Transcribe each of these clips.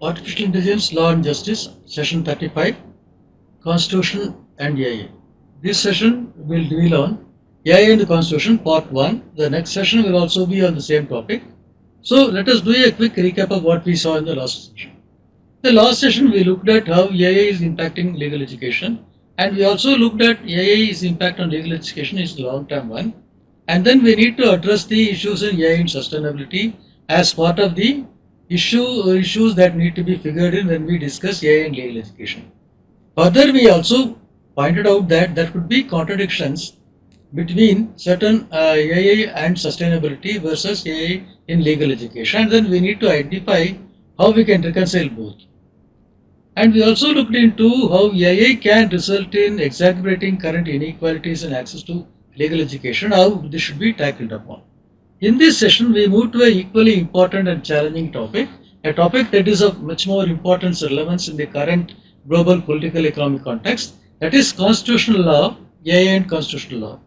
Artificial Intelligence, Law and Justice, Session 35, Constitution and AI. This session will deal on AI and the Constitution, Part 1. The next session will also be on the same topic. So let us do a quick recap of what we saw in the last session. In the last session, we looked at how AI is impacting legal education, and we also looked at AI's impact on legal education is the long-term one. And then we need to address the issues in AI and sustainability as part of the issues that need to be figured in when we discuss AI and legal education. Further, we also pointed out that there could be contradictions between certain AI and sustainability versus AI in legal education, and then we need to identify how we can reconcile both. And we also looked into how AI can result in exacerbating current inequalities in access to legal education, how this should be tackled upon. In this session, we move to an equally important and challenging topic, a topic that is of much more importance and relevance in the current global political economic context, that is constitutional law, AI and constitutional law.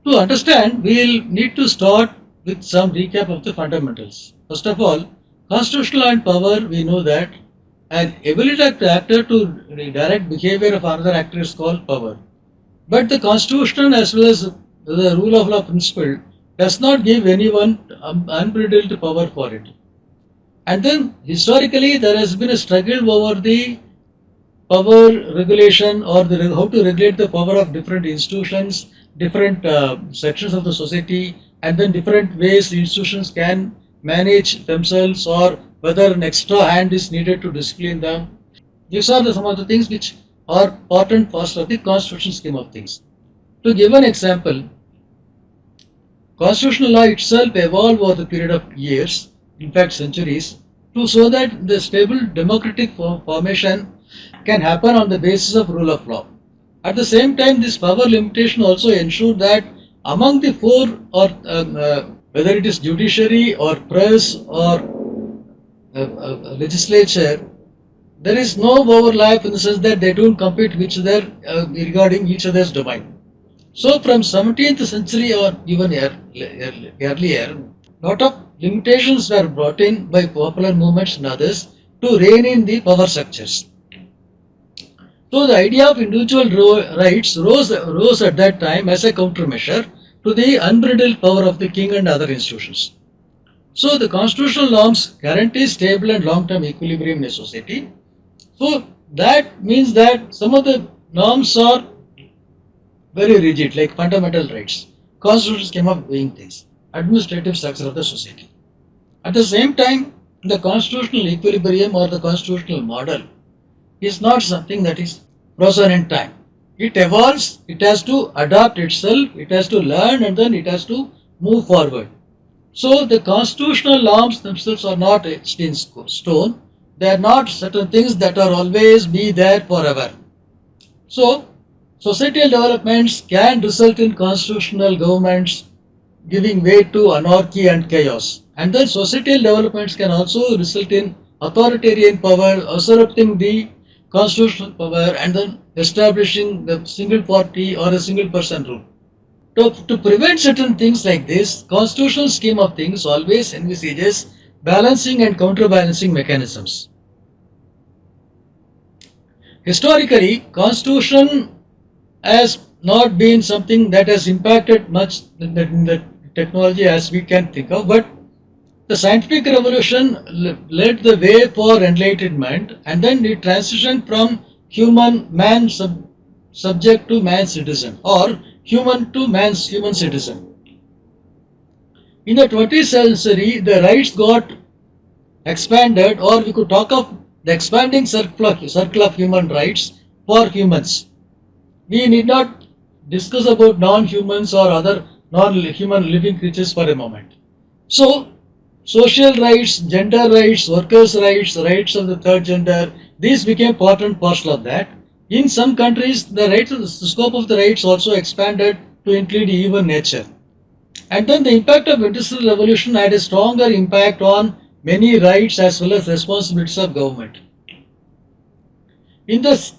To understand, we will need to start with some recap of the fundamentals. First of all, constitutional law and power, we know that an ability of the actor to direct behavior of another actor is called power. But the constitution as well as the rule of law principle does not give anyone unbridled power for it. And then historically there has been a struggle over the power regulation or how to regulate the power of different institutions, different sections of the society, and then different ways the institutions can manage themselves or whether an extra hand is needed to discipline them. These are some of the things which are part and parcel of the constitution scheme of things. To give an example, constitutional law itself evolved over the period of years, in fact centuries, to so that the stable democratic formation can happen on the basis of rule of law. At the same time, this power limitation also ensured that among the four, or whether it is judiciary or press or legislature, there is no overlap in the sense that they don't compete with each other regarding each other's domain. So from 17th century or even earlier, lot of limitations were brought in by popular movements and others to rein in the power structures. So the idea of individual rights rose at that time as a countermeasure to the unbridled power of the king and other institutions. So the constitutional norms guarantee stable and long-term equilibrium in a society. So that means that some of the norms are very rigid, like fundamental rights. Constitutions came up doing things, administrative structure of the society. At the same time, the constitutional equilibrium or the constitutional model is not something that is frozen in time. It evolves, it has to adapt itself, it has to learn, and then it has to move forward. So the constitutional norms themselves are not etched in stone. They are not certain things that are always be there forever. So societal developments can result in constitutional governments giving way to anarchy and chaos. And then societal developments can also result in authoritarian power usurping the constitutional power and then establishing the single party or a single person rule. To prevent certain things like this, constitutional scheme of things always envisages balancing and counterbalancing mechanisms. Historically, constitution has not been something that has impacted much in the technology as we can think of, but the scientific revolution led the way for enlightenment, and then it transitioned from man subject to man citizen, or human to human citizen. In the 20th century, the rights got expanded, or we could talk of the expanding circle of human rights for humans. We need not discuss about non-humans or other non-human living creatures for a moment. So, social rights, gender rights, workers' rights, rights of the third gender, these became part and parcel of that. In some countries, the scope of the rights also expanded to include even nature. And then the impact of industrial revolution had a stronger impact on many rights as well as responsibilities of government. In the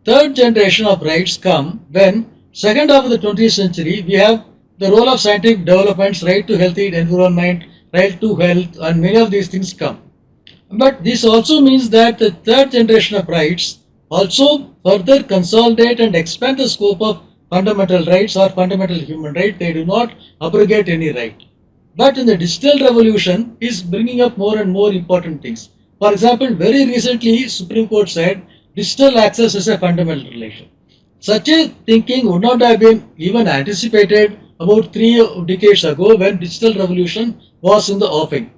third generation of rights come when second half of the 20th century we have the role of scientific developments, right to healthy environment, right to health, and many of these things come. But this also means that the third generation of rights also further consolidate and expand the scope of fundamental rights or fundamental human rights. They do not abrogate any right. But in the digital revolution is bringing up more and more important things. For example, very recently Supreme Court said digital access is a fundamental relation. Such a thinking would not have been even anticipated about 3 decades ago when digital revolution was in the offing.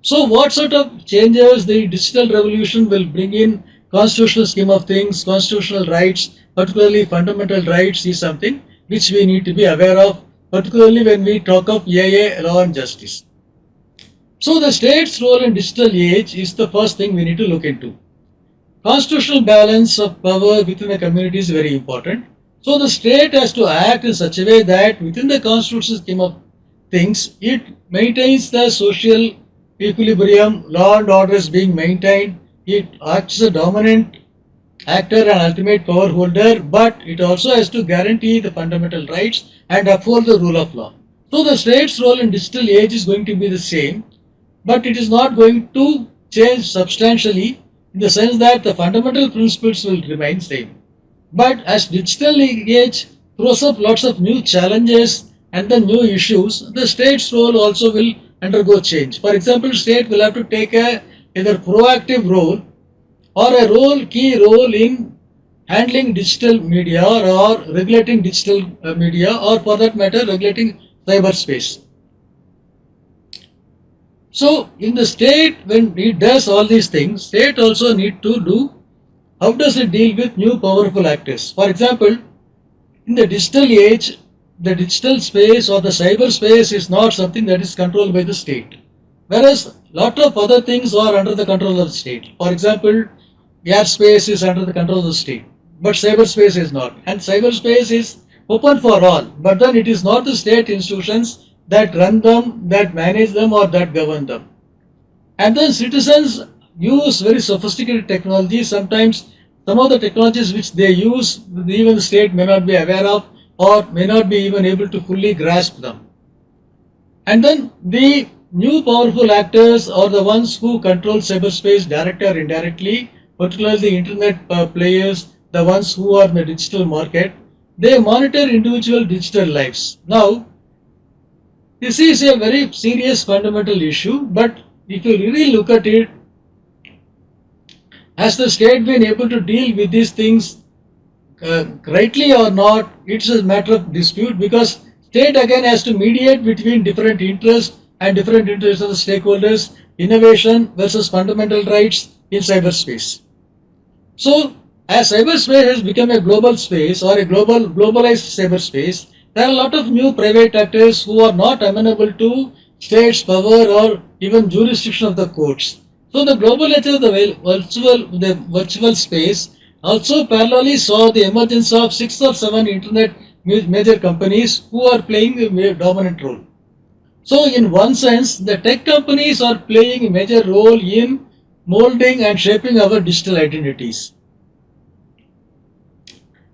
So what sort of changes the digital revolution will bring in constitutional scheme of things, constitutional rights, particularly fundamental rights is something which we need to be aware of, particularly when we talk of AI, law and justice. So the state's role in digital age is the first thing we need to look into. Constitutional balance of power within the community is very important. So the state has to act in such a way that within the constitutional scheme of things, it maintains the social equilibrium, law and order is being maintained, it acts as a dominant actor and ultimate power holder, but it also has to guarantee the fundamental rights and uphold the rule of law. So the state's role in digital age is going to be the same, but it is not going to change substantially in the sense that the fundamental principles will remain same. But as digital age throws up lots of new challenges and the new issues, the state's role also will undergo change. For example, state will have to take a either proactive role or a key role in handling digital media or regulating digital media or for that matter regulating cyberspace. So in the state when it does all these things, state also need to do how does it deal with new powerful actors. For example, in the digital age, the digital space or the cyberspace is not something that is controlled by the state. Whereas lot of other things are under the control of the state. For example, airspace is under the control of the state, but cyberspace is not. And cyberspace is open for all, but then it is not the state institutions that run them, that manage them or that govern them. And then citizens use very sophisticated technology. Sometimes some of the technologies which they use, even the state may not be aware of or may not be even able to fully grasp them. And then the new powerful actors are the ones who control cyberspace directly or indirectly, particularly the internet players, the ones who are in the digital market. They monitor individual digital lives. Now, this is a very serious fundamental issue, but if you really look at it, has the state been able to deal with these things rightly or not? It's a matter of dispute because state again has to mediate between different interests and different interests of the stakeholders, innovation versus fundamental rights in cyberspace. So as cyberspace has become a global space or a globalized cyberspace, there are a lot of new private actors who are not amenable to state's power or even jurisdiction of the courts. So the global nature of the virtual space also parallelly saw the emergence of 6 or 7 internet major companies who are playing a dominant role. So in one sense, the tech companies are playing a major role in molding and shaping our digital identities.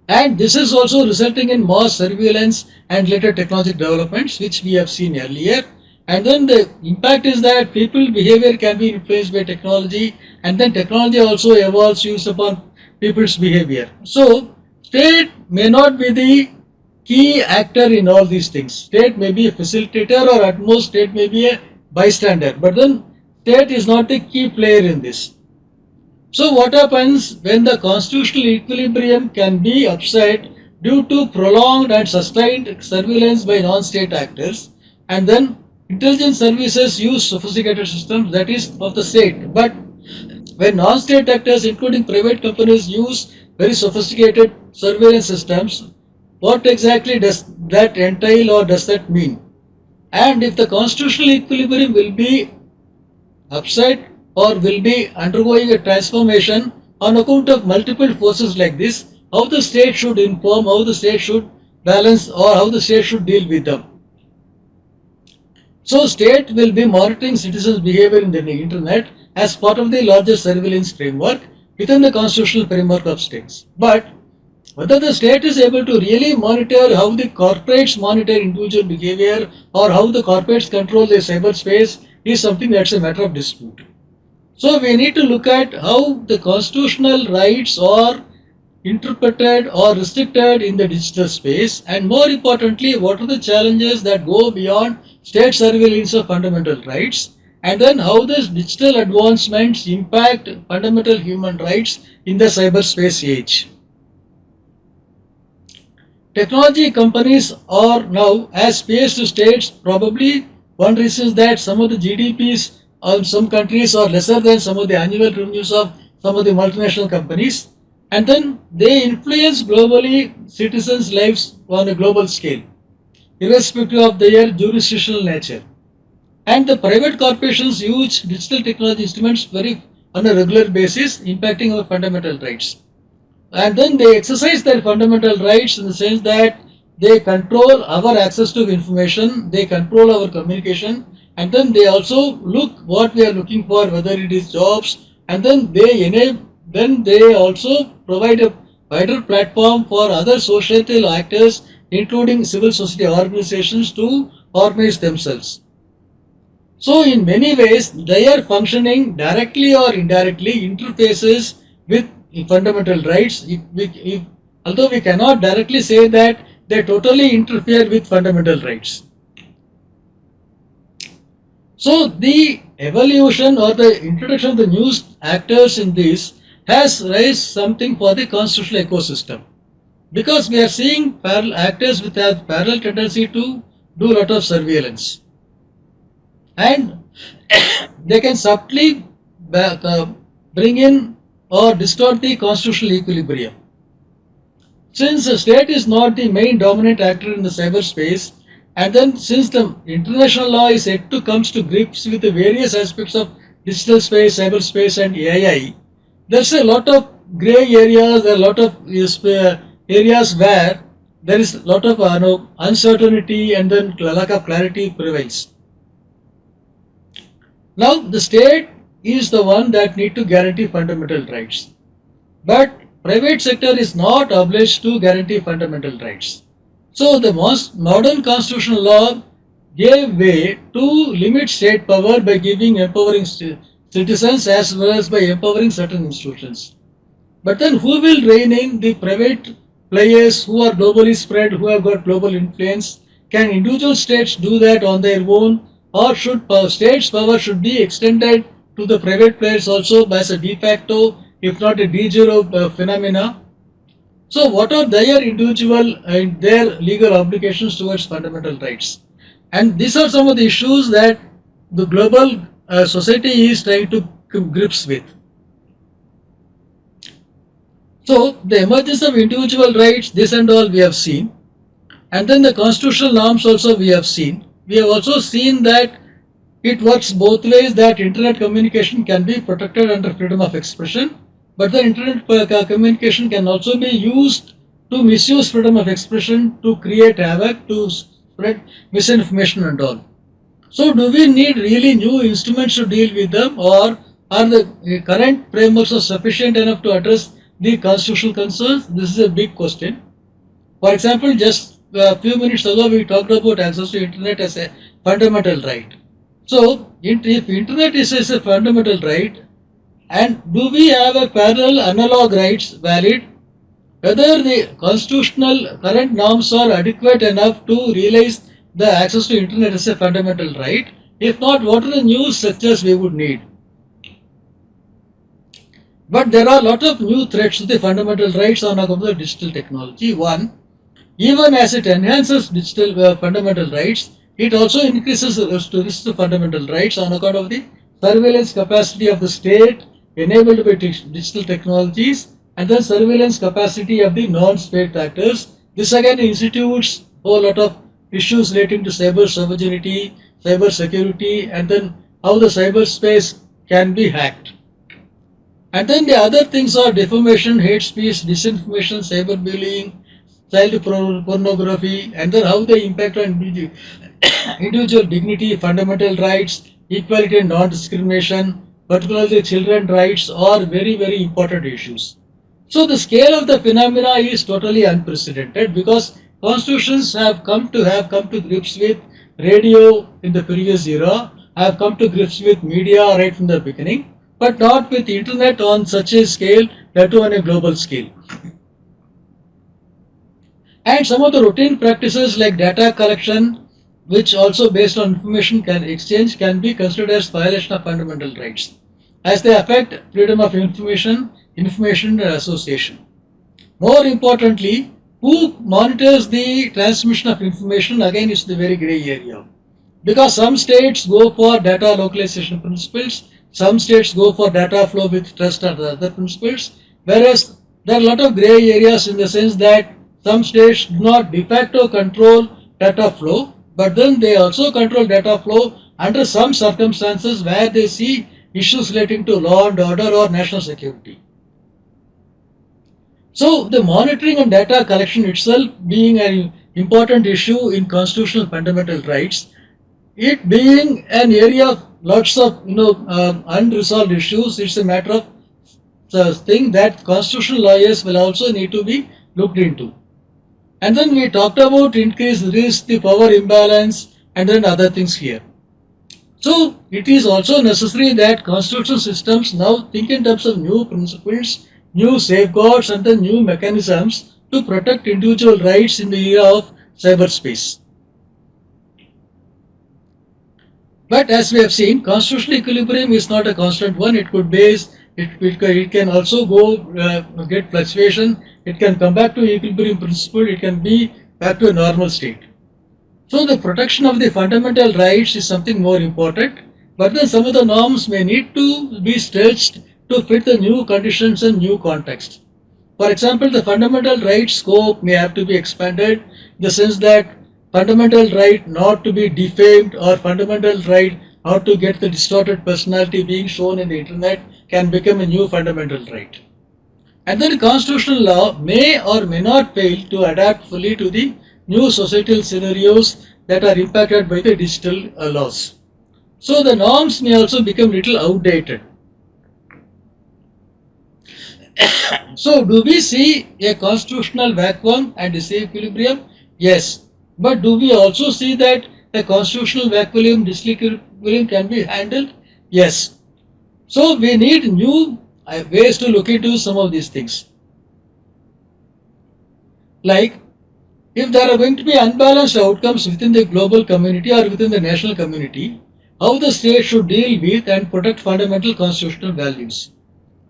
And this is also resulting in mass surveillance and later technological developments which we have seen earlier. And then the impact is that people behavior can be influenced by technology and then technology also evolves used upon people's behavior. So state may not be the key actor in all these things. State may be a facilitator or at most state may be a bystander, but then state is not the key player in this. So what happens when the constitutional equilibrium can be upset due to prolonged and sustained surveillance by non-state actors, and then intelligence services use sophisticated systems that is of the state, but when non-state actors including private companies use very sophisticated surveillance systems, what exactly does that entail or does that mean? And if the constitutional equilibrium will be upset or will be undergoing a transformation on account of multiple forces like this, how the state should inform, how the state should balance or how the state should deal with them. So state will be monitoring citizens' behavior in the internet as part of the larger surveillance framework within the constitutional framework of states. But whether the state is able to really monitor how the corporates monitor individual behavior or how the corporates control their cyberspace is something that's a matter of dispute. So we need to look at how the constitutional rights are interpreted or restricted in the digital space, and more importantly, what are the challenges that go beyond state surveillance of fundamental rights, and then how does digital advancements impact fundamental human rights in the cyberspace age. Technology companies are now as peers to states. Probably one reason is that some of the GDPs of some countries are lesser than some of the annual revenues of some of the multinational companies, and then they influence globally citizens' lives on a global scale, irrespective of their jurisdictional nature. And the private corporations use digital technology instruments very on a regular basis, impacting our fundamental rights. And then they exercise their fundamental rights in the sense that they control our access to information, they control our communication, and then they also look what we are looking for, whether it is jobs, and then they also provide a wider platform for other societal actors, including civil society organizations, to organize themselves. So in many ways, they are functioning directly or indirectly interfaces with fundamental rights. Although we cannot directly say that they totally interfere with fundamental rights. So the evolution or the introduction of the new actors in this has raised something for the constitutional ecosystem, because we are seeing parallel actors with a parallel tendency to do a lot of surveillance, and they can subtly bring in or distort the constitutional equilibrium. Since the state is not the main dominant actor in the cyberspace, and then since the international law is yet to come to grips with the various aspects of digital space, cyberspace, and AI, there's a lot of gray areas, there are a lot of areas where there is a lot of uncertainty, and then lack of clarity prevails. Now, the state is the one that need to guarantee fundamental rights, but private sector is not obliged to guarantee fundamental rights. So the most modern constitutional law gave way to limit state power by empowering citizens as well as by empowering certain institutions. But then who will rein in the private players who are globally spread, who have got global influence? Can individual states do that on their own, or should states' power should be extended to the private players also as a de facto, if not a de jure phenomena? So what are their individual and their legal obligations towards fundamental rights? And these are some of the issues that the global society is trying to grips with. So the emergence of individual rights, this and all we have seen, and then the constitutional norms also we have seen. We have also seen that it works both ways, that internet communication can be protected under freedom of expression, but the internet communication can also be used to misuse freedom of expression to create havoc, to spread misinformation and all. So do we need really new instruments to deal with them, or are the current frameworks sufficient enough to address the constitutional concerns? This is a big question. For example, just a few minutes ago we talked about access to internet as a fundamental right. So if internet is a fundamental right, and do we have a parallel analog rights valid? Whether the constitutional current norms are adequate enough to realize the access to internet as a fundamental right? If not, what are the new structures we would need? But there are a lot of new threats to the fundamental rights on account of the digital technology. One, even as it enhances digital fundamental rights, it also increases the risk to fundamental rights on account of the surveillance capacity of the state enabled by digital technologies, and the surveillance capacity of the non-state actors. This again institutes a whole lot of issues relating to cyber sovereignty, cyber security, and then how the cyberspace can be hacked. And then the other things are defamation, hate speech, disinformation, cyberbullying, child pornography, and then how they impact on individual dignity, fundamental rights, equality and non-discrimination, particularly children's rights, are very, very important issues. So the scale of the phenomena is totally unprecedented, because constitutions have come to grips with radio in the previous era, have come to grips with media right from the beginning. but not with internet on such a scale, that too on a global scale. And some of the routine practices like data collection, which also based on information can exchange, can be considered as violation of fundamental rights, as they affect freedom of information and association. More importantly, who monitors the transmission of information again is the very grey area. Because some states go for data localization principles, some states go for data flow with trust and other principles, whereas there are a lot of grey areas in the sense that some states do not de facto control data flow, but then they also control data flow under some circumstances where they see issues relating to law and order or national security. So the monitoring and data collection itself being an important issue in constitutional fundamental rights, it being an area of lots of unresolved issues, it's a matter of thing that constitutional lawyers will also need to be looked into. And then we talked about increased risk, the power imbalance, and then other things here. So it is also necessary that constitutional systems now think in terms of new principles, new safeguards, and then new mechanisms to protect individual rights in the era of cyberspace. But as we have seen, constitutional equilibrium is not a constant one. It could base, it can also go get fluctuation. It can come back to equilibrium principle. It can be back to a normal state. So the protection of the fundamental rights is something more important. But then some of the norms may need to be stretched to fit the new conditions and new context. For example, the fundamental rights scope may have to be expanded in the sense that fundamental right not to be defamed or fundamental right not to get the distorted personality being shown in the internet can become a new fundamental right. And then constitutional law may or may not fail to adapt fully to the new societal scenarios that are impacted by the digital laws. So the norms may also become little outdated. So do we see a constitutional vacuum and disequilibrium? Yes. But do we also see that a constitutional vacuum, disequilibrium can be handled? Yes. So we need new ways to look into some of these things. Like, if there are going to be unbalanced outcomes within the global community or within the national community, how the state should deal with and protect fundamental constitutional values.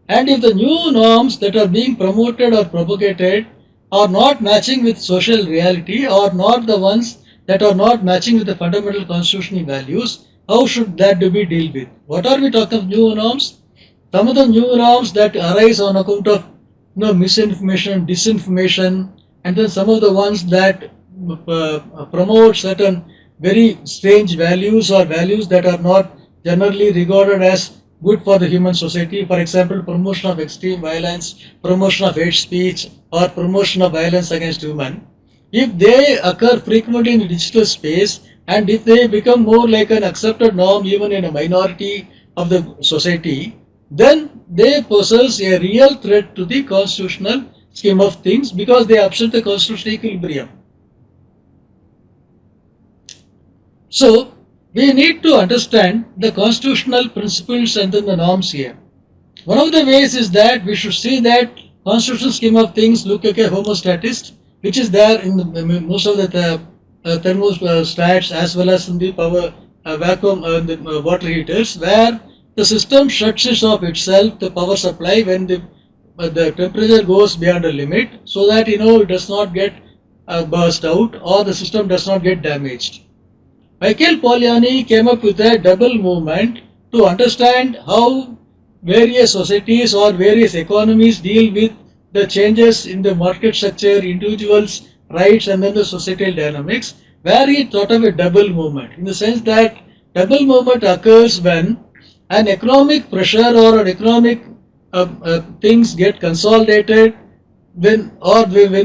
And if the new norms that are being promoted or propagated are not matching with social reality or not the ones that are not matching with the fundamental constitutional values, how should that be dealt with? What are we talking of new norms? Some of the new norms that arise on account of misinformation, disinformation, and then some of the ones that promote certain very strange values or values that are not generally regarded as good for the human society. For example, promotion of extreme violence, promotion of hate speech, or promotion of violence against women. If they occur frequently in the digital space and if they become more like an accepted norm even in a minority of the society, then they possess a real threat to the constitutional scheme of things because they upset the constitutional equilibrium. So, we need to understand the constitutional principles and then the norms here. One of the ways is that we should see that constitutional scheme of things look like a homostatist, which is there in most of the thermostats as well as in the power vacuum the water heaters, where the system shuts off itself the power supply when the temperature goes beyond a limit, so that it does not get burst out or the system does not get damaged. Michael Polanyi came up with a double movement to understand how various societies or various economies deal with the changes in the market structure, individuals' rights, and then the societal dynamics, where he thought of a double movement, in the sense that double movement occurs when an economic pressure or an economic things get consolidated when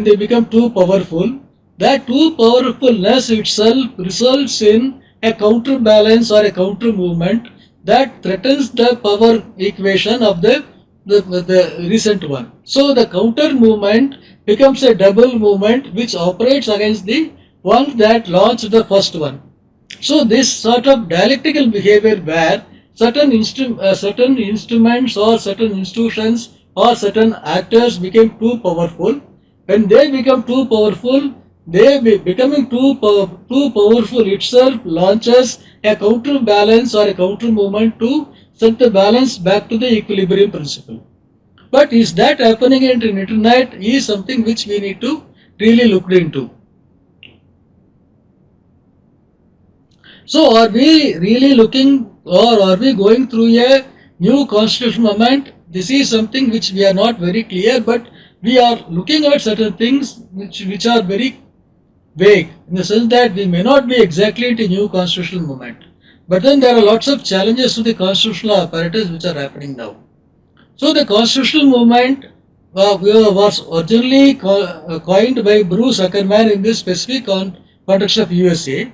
they become too powerful. That too powerfulness itself results in a counterbalance or a counter movement that threatens the power equation of the recent one. So the counter movement becomes a double movement which operates against the one that launched the first one. So this sort of dialectical behavior where certain instruments or certain institutions or certain actors became too powerful. When they become too powerful, becoming too powerful itself launches a counterbalance or a counter movement to set the balance back to the equilibrium principle. But is that happening in the internet is something which we need to really look into. So are we really looking or are we going through a new constitutional moment? This is something which we are not very clear, but we are looking at certain things which are very vague in the sense that we may not be exactly into new constitutional movement. But then there are lots of challenges to the constitutional apparatus which are happening now. So the constitutional movement was originally coined by Bruce Ackerman in this specific context of USA.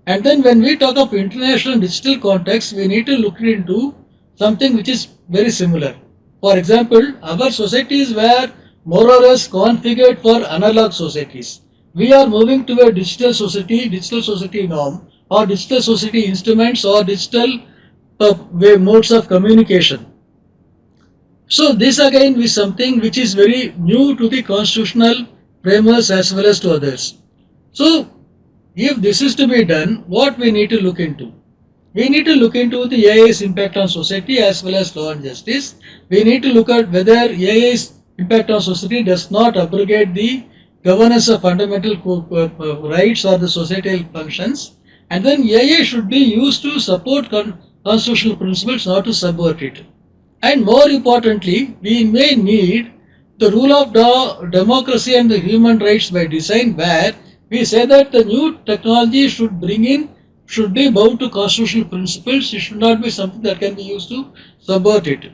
And then when we talk of international digital context, we need to look into something which is very similar. For example, our societies were more or less configured for analog societies. We are moving to a digital society norm, or digital society instruments, or digital modes of communication. So this again is something which is very new to the constitutional framers as well as to others. So if this is to be done, what we need to look into? We need to look into the AI's impact on society as well as law and justice. We need to look at whether AI's impact on society does not abrogate the governance of fundamental rights or the societal functions. And then AI should be used to support constitutional principles, not to subvert it. And more importantly, we may need the rule of law, democracy and the human rights by design, where we say that the new technology should be bound to constitutional principles. It should not be something that can be used to subvert it.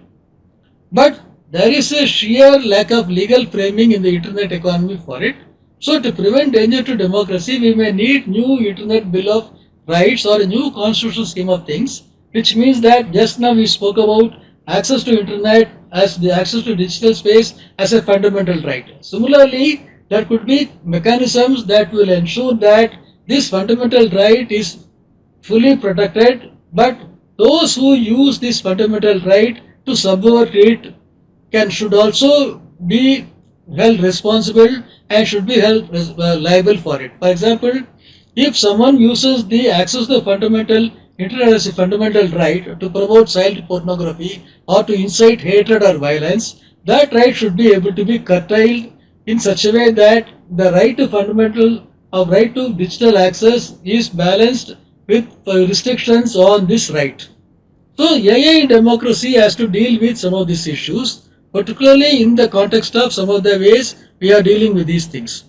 But there is a sheer lack of legal framing in the internet economy for it. So to prevent danger to democracy, we may need new internet bill of rights or a new constitutional scheme of things, which means that just now we spoke about access to internet as the access to digital space as a fundamental right. Similarly, there could be mechanisms that will ensure that this fundamental right is fully protected, but those who use this fundamental right to subvert it should also be held responsible and should be held liable for it. For example, if someone uses the access to the fundamental internet as a fundamental right to promote child pornography or to incite hatred or violence, that right should be able to be curtailed in such a way that the right to digital access is balanced with restrictions on this right. So AI in democracy has to deal with some of these issues, particularly in the context of some of the ways we are dealing with these things.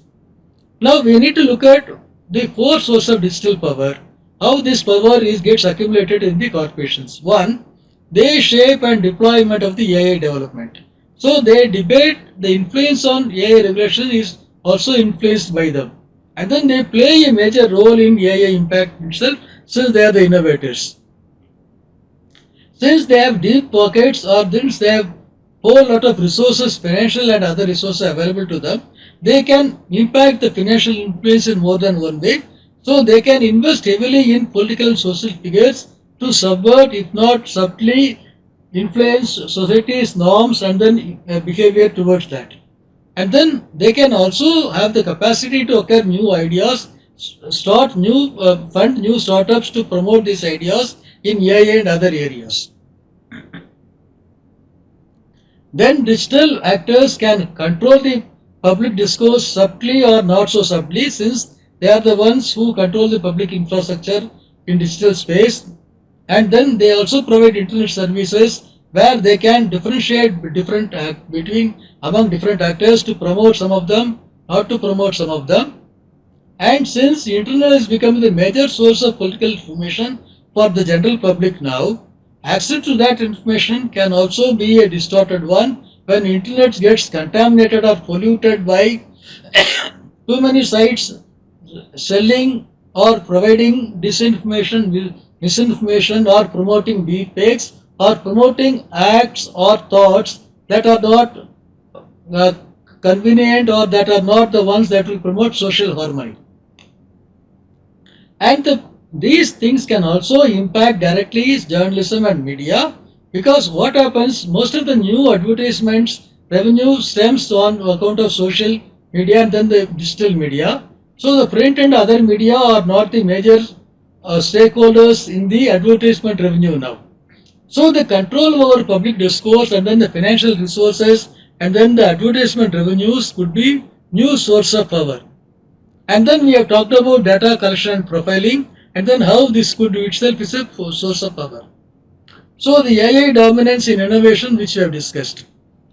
Now we need to look at the four sources of digital power, how this power gets accumulated in the corporations. One, they shape and deployment of the AI development. So they debate the influence on AI regulation is also influenced by them. And then they play a major role in AI impact itself, since they are the innovators. Since they have deep pockets, or since they have whole lot of resources, financial and other resources available to them, they can impact the financial influence in more than one way. So they can invest heavily in political and social figures to subvert, if not subtly influence society's norms and then behavior towards that. And then they can also have the capacity to acquire new ideas, fund new startups to promote these ideas in AI and other areas. Then digital actors can control the public discourse subtly or not so subtly, since they are the ones who control the public infrastructure in digital space. And then they also provide internet services where they can differentiate among different actors to promote some of them, not to promote some of them. And since the internet is becoming the major source of political information for the general public now, access to that information can also be a distorted one when internet gets contaminated or polluted by too many sites selling or providing disinformation, misinformation, or promoting deepfakes, or promoting acts or thoughts that are not convenient, or that are not the ones that will promote social harmony. And the these things can also impact directly journalism and media, because what happens, most of the new advertisements revenue stems on account of social media and then the digital media. So the print and other media are not the major stakeholders in the advertisement revenue now. So the control over public discourse and then the financial resources and then the advertisement revenues could be new source of power. And then we have talked about data collection and profiling, and then how this could itself is a source of power. So the AI dominance in innovation, which we have discussed.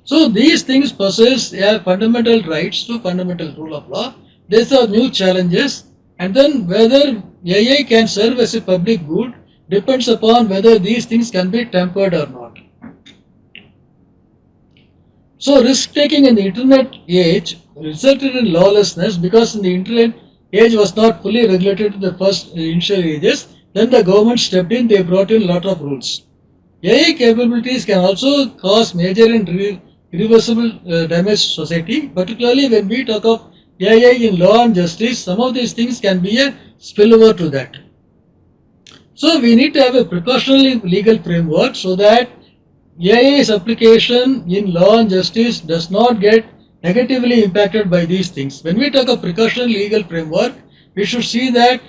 So these things possess fundamental rights to fundamental rule of law. These are new challenges, and then whether AI can serve as a public good depends upon whether these things can be tempered or not. So risk taking in the internet age resulted in lawlessness, because in the internet age was not fully regulated in the first initial ages. Then the government stepped in, they brought in a lot of rules. AI capabilities can also cause major and irreversible damage to society, particularly when we talk of AI in law and justice. Some of these things can be a spillover to that. So we need to have a precautionary legal framework so that AI's application in law and justice does not get negatively impacted by these things. When we talk of precautionary legal framework, we should see that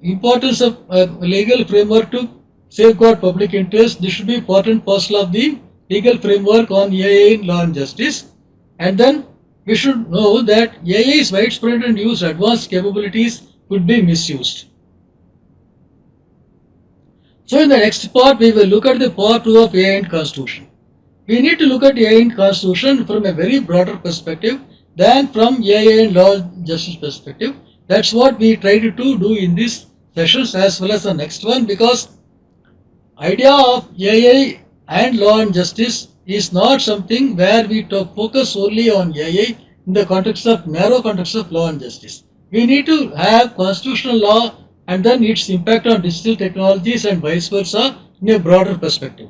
importance of legal framework to safeguard public interest. This should be important parcel of the legal framework on AI in law and justice. And then we should know that AI's widespread and used advanced capabilities could be misused. So in the next part, we will look at the part 2 of AI and Constitution. We need to look at AI and Constitution from a very broader perspective than from AI and law and justice perspective. That's what we try to do in these sessions as well as the next one, because idea of AI and law and justice is not something where we focus only on AI in the narrow context of law and justice. We need to have constitutional law and then its impact on digital technologies and vice versa in a broader perspective.